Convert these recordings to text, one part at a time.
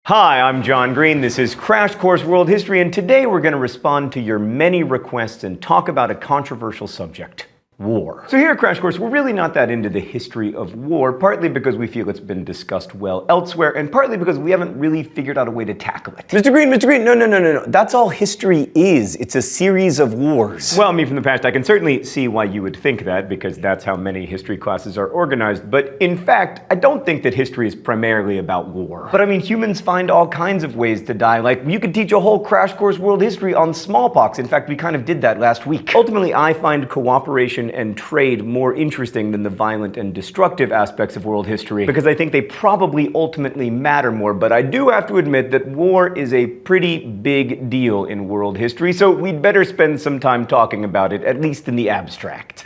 Hi, I'm John Green. This is Crash Course World History, and today we're going to respond to your many requests and talk about a controversial subject. War. So here at Crash Course, we're really not that into the history of war, partly because we feel it's been discussed well elsewhere, and partly because we haven't really figured out a way to tackle it. Mr. Green, no. That's all history is. It's a series of wars. Well, me from the past, I can certainly see why you would think that, because that's how many history classes are organized, but in fact, I don't think that history is primarily about war. But I mean, humans find all kinds of ways to die. Like, you could teach a whole Crash Course World History on smallpox. In fact, we kind of did that last week. Ultimately, I find cooperation and trade more interesting than the violent and destructive aspects of world history, because I think they probably ultimately matter more, but I do have to admit that war is a pretty big deal in world history, so we'd better spend some time talking about it, at least in the abstract.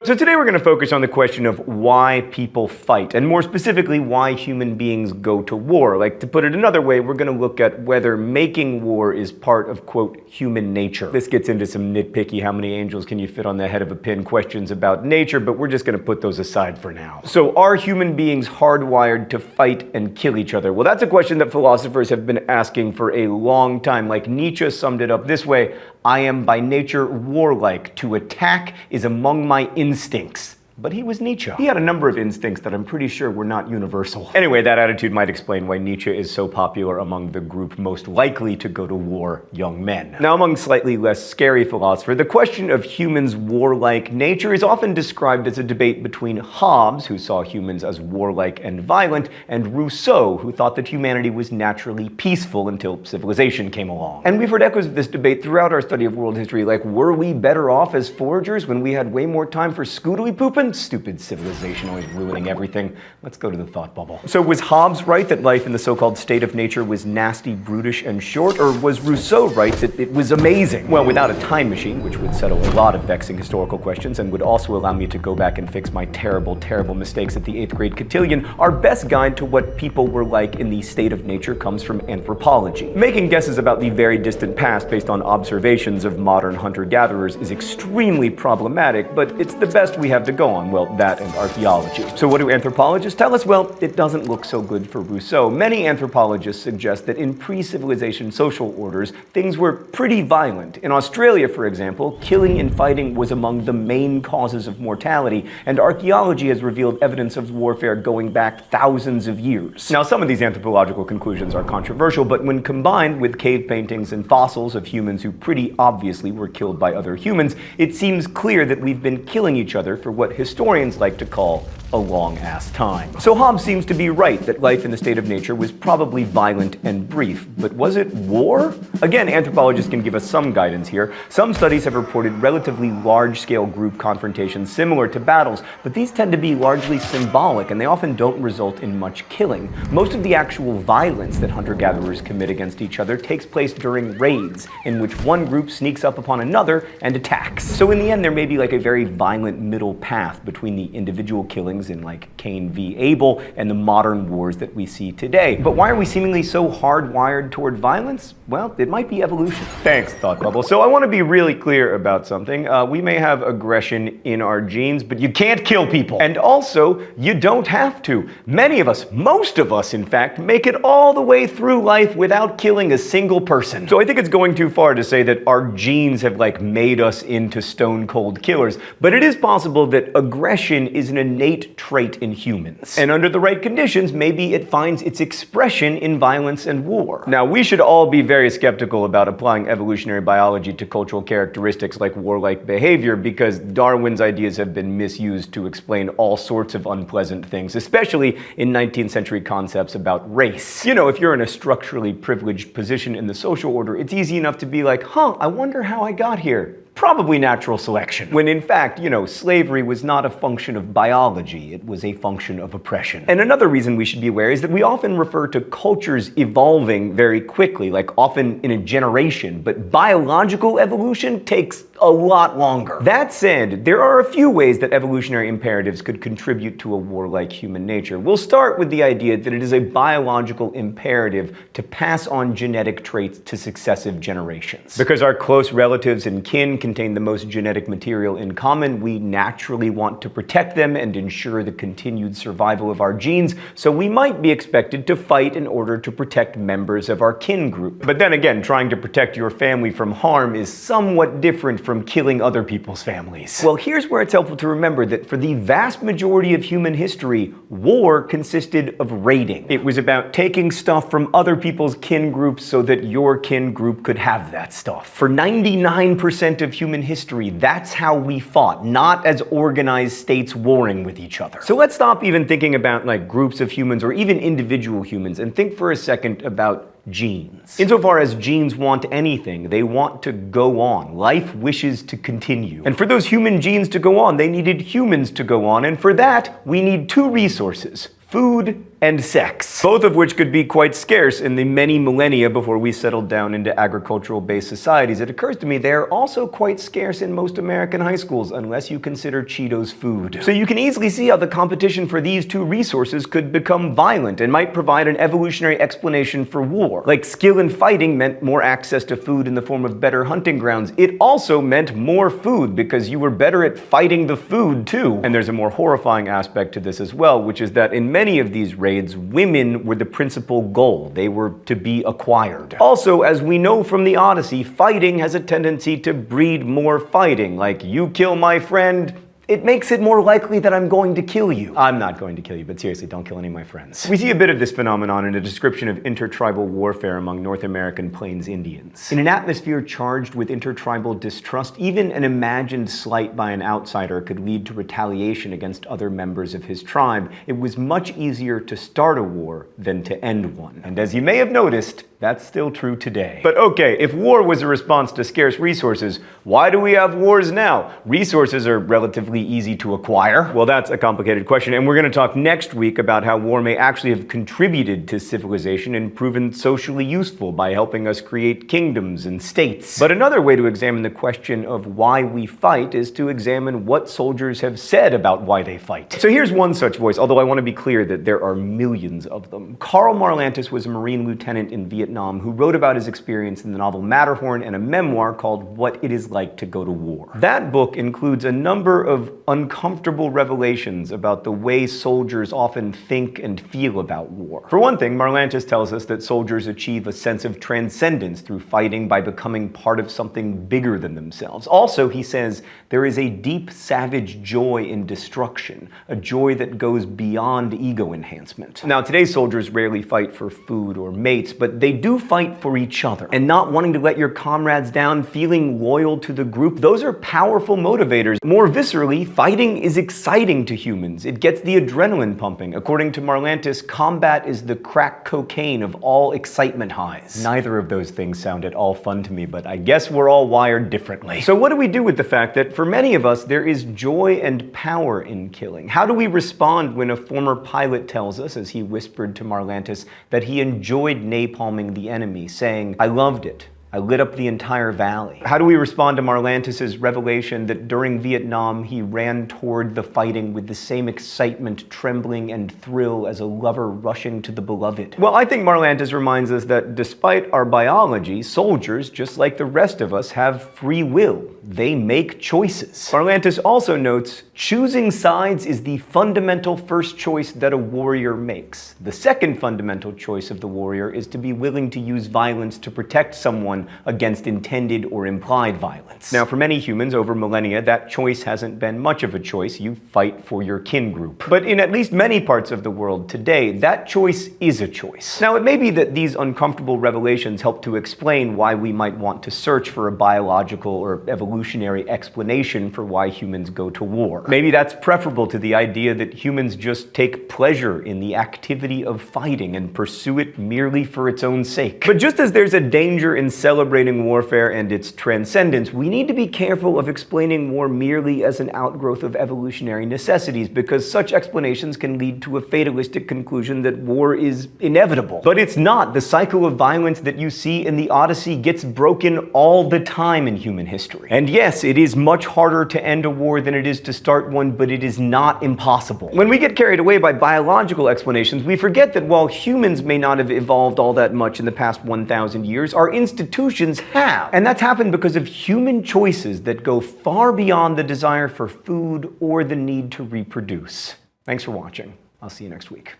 So today we're going to focus on the question of why people fight, and more specifically, why human beings go to war. Like, to put it another way, we're going to look at whether making war is part of, quote, human nature. This gets into some nitpicky how many angels can you fit on the head of a pin questions about nature, but we're just going to put those aside for now. So are human beings hardwired to fight and kill each other? Well, that's a question that philosophers have been asking for a long time. Like, Nietzsche summed it up this way: I am by nature warlike. To attack is among my instincts. But he was Nietzsche. He had a number of instincts that I'm pretty sure were not universal. Anyway, that attitude might explain why Nietzsche is so popular among the group most likely to go to war, young men. Now, among slightly less scary philosophers, the question of humans' warlike nature is often described as a debate between Hobbes, who saw humans as warlike and violent, and Rousseau, who thought that humanity was naturally peaceful until civilization came along. And we've heard echoes of this debate throughout our study of world history, like, were we better off as foragers when we had way more time for scootily pooping? Stupid civilization, always ruining everything. Let's go to the thought bubble. So was Hobbes right that life in the so-called state of nature was nasty, brutish, and short, or was Rousseau right that it was amazing? Well, without a time machine, which would settle a lot of vexing historical questions and would also allow me to go back and fix my terrible, terrible mistakes at the 8th grade cotillion, our best guide to what people were like in the state of nature comes from anthropology. Making guesses about the very distant past based on observations of modern hunter-gatherers is extremely problematic, but it's the best we have to go on. Well, that and archaeology. So what do anthropologists tell us? Well, it doesn't look so good for Rousseau. Many anthropologists suggest that in pre-civilization social orders, things were pretty violent. In Australia, for example, killing and fighting was among the main causes of mortality, and archaeology has revealed evidence of warfare going back thousands of years. Now, some of these anthropological conclusions are controversial, but when combined with cave paintings and fossils of humans who pretty obviously were killed by other humans, it seems clear that we've been killing each other for what historians like to call a long-ass time. So Hobbes seems to be right that life in the state of nature was probably violent and brief, but was it war? Again, anthropologists can give us some guidance here. Some studies have reported relatively large-scale group confrontations similar to battles, but these tend to be largely symbolic, and they often don't result in much killing. Most of the actual violence that hunter-gatherers commit against each other takes place during raids, in which one group sneaks up upon another and attacks. So in the end, there may be like a very violent middle path between the individual killings in like Cain v. Abel and the modern wars that we see today. But why are we seemingly so hardwired toward violence? Well, it might be evolution. Thanks, Thought Bubble. So I want to be really clear about something. We may have aggression in our genes, but you can't kill people. And also, you don't have to. Many of us, most of us in fact, make it all the way through life without killing a single person. So I think it's going too far to say that our genes have like made us into stone cold killers, but it is possible that aggression is an innate trait in humans. And under the right conditions, maybe it finds its expression in violence and war. Now, we should all be very skeptical about applying evolutionary biology to cultural characteristics like warlike behavior, because Darwin's ideas have been misused to explain all sorts of unpleasant things, especially in 19th century concepts about race. You know, if you're in a structurally privileged position in the social order, it's easy enough to be like, I wonder how I got here. Probably natural selection. When in fact, slavery was not a function of biology, it was a function of oppression. And another reason we should be aware is that we often refer to cultures evolving very quickly, like often in a generation, but biological evolution takes a lot longer. That said, there are a few ways that evolutionary imperatives could contribute to a warlike human nature. We'll start with the idea that it is a biological imperative to pass on genetic traits to successive generations. Because our close relatives and kin contain the most genetic material in common, we naturally want to protect them and ensure the continued survival of our genes, so we might be expected to fight in order to protect members of our kin group. But then again, trying to protect your family from harm is somewhat different from killing other people's families. Well, here's where it's helpful to remember that for the vast majority of human history, war consisted of raiding. It was about taking stuff from other people's kin groups so that your kin group could have that stuff. For 99% of human history, that's how we fought, not as organized states warring with each other. So let's stop even thinking about like groups of humans or even individual humans and think for a second about genes. Insofar as genes want anything, they want to go on. Life wishes to continue. And for those human genes to go on, they needed humans to go on, and for that, we need two resources: food and sex, both of which could be quite scarce in the many millennia before we settled down into agricultural-based societies. It occurs to me they're also quite scarce in most American high schools, unless you consider Cheetos food. So you can easily see how the competition for these two resources could become violent and might provide an evolutionary explanation for war. Like skill in fighting meant more access to food in the form of better hunting grounds, it also meant more food because you were better at fighting the food too. And there's a more horrifying aspect to this as well, which is that in many of these raids, women were the principal goal. They were to be acquired. Also, as we know from the Odyssey, fighting has a tendency to breed more fighting. Like, you kill my friend, it makes it more likely that I'm going to kill you. I'm not going to kill you, but seriously, don't kill any of my friends. We see a bit of this phenomenon in a description of intertribal warfare among North American Plains Indians. In an atmosphere charged with intertribal distrust, even an imagined slight by an outsider could lead to retaliation against other members of his tribe. It was much easier to start a war than to end one. And as you may have noticed, that's still true today. But okay, if war was a response to scarce resources, why do we have wars now? Resources are relatively easy to acquire. Well, that's a complicated question, and we're going to talk next week about how war may actually have contributed to civilization and proven socially useful by helping us create kingdoms and states. But another way to examine the question of why we fight is to examine what soldiers have said about why they fight. So here's one such voice, although I want to be clear that there are millions of them. Karl Marlantes was a Marine lieutenant in Vietnam who wrote about his experience in the novel Matterhorn and a memoir called What It Is Like to Go to War. That book includes a number of uncomfortable revelations about the way soldiers often think and feel about war. For one thing, Marlantes tells us that soldiers achieve a sense of transcendence through fighting by becoming part of something bigger than themselves. Also, he says, there is a deep, savage joy in destruction, a joy that goes beyond ego enhancement. Now, today's soldiers rarely fight for food or mates, but they do fight for each other. And not wanting to let your comrades down, feeling loyal to the group, those are powerful motivators. More viscerally, fighting is exciting to humans. It gets the adrenaline pumping. According to Marlantes, combat is the crack cocaine of all excitement highs. Neither of those things sound at all fun to me, but I guess we're all wired differently. So what do we do with the fact that for many of us, there is joy and power in killing? How do we respond when a former pilot tells us, as he whispered to Marlantes, that he enjoyed napalming the enemy, saying, "I loved it. I lit up the entire valley"? How do we respond to Marlantes' revelation that during Vietnam he ran toward the fighting with the same excitement, trembling, and thrill as a lover rushing to the beloved? Well, I think Marlantes reminds us that despite our biology, soldiers, just like the rest of us, have free will. They make choices. Marlantes also notes, choosing sides is the fundamental first choice that a warrior makes. The second fundamental choice of the warrior is to be willing to use violence to protect someone against intended or implied violence. Now, for many humans over millennia, that choice hasn't been much of a choice. You fight for your kin group. But in at least many parts of the world today, that choice is a choice. Now, it may be that these uncomfortable revelations help to explain why we might want to search for a biological or evolutionary explanation for why humans go to war. Maybe that's preferable to the idea that humans just take pleasure in the activity of fighting and pursue it merely for its own sake. But just as there's a danger in celebrating warfare and its transcendence, we need to be careful of explaining war merely as an outgrowth of evolutionary necessities, because such explanations can lead to a fatalistic conclusion that war is inevitable. But it's not. The cycle of violence that you see in the Odyssey gets broken all the time in human history. And yes, it is much harder to end a war than it is to start one, but it is not impossible. When we get carried away by biological explanations, we forget that while humans may not have evolved all that much in the past 1,000 years, our institutions have. And that's happened because of human choices that go far beyond the desire for food or the need to reproduce. Thanks for watching. I'll see you next week.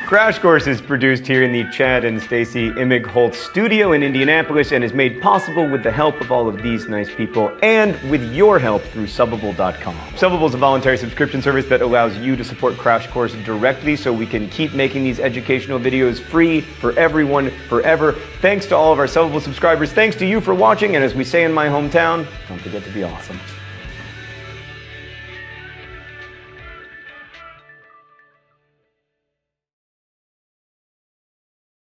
Crash Course is produced here in the Chad and Stacy Imig-Holtz studio in Indianapolis and is made possible with the help of all of these nice people and with your help through Subbable.com. Subbable is a voluntary subscription service that allows you to support Crash Course directly so we can keep making these educational videos free for everyone forever. Thanks to all of our Subbable subscribers. Thanks to you for watching, and as we say in my hometown, don't forget to be awesome.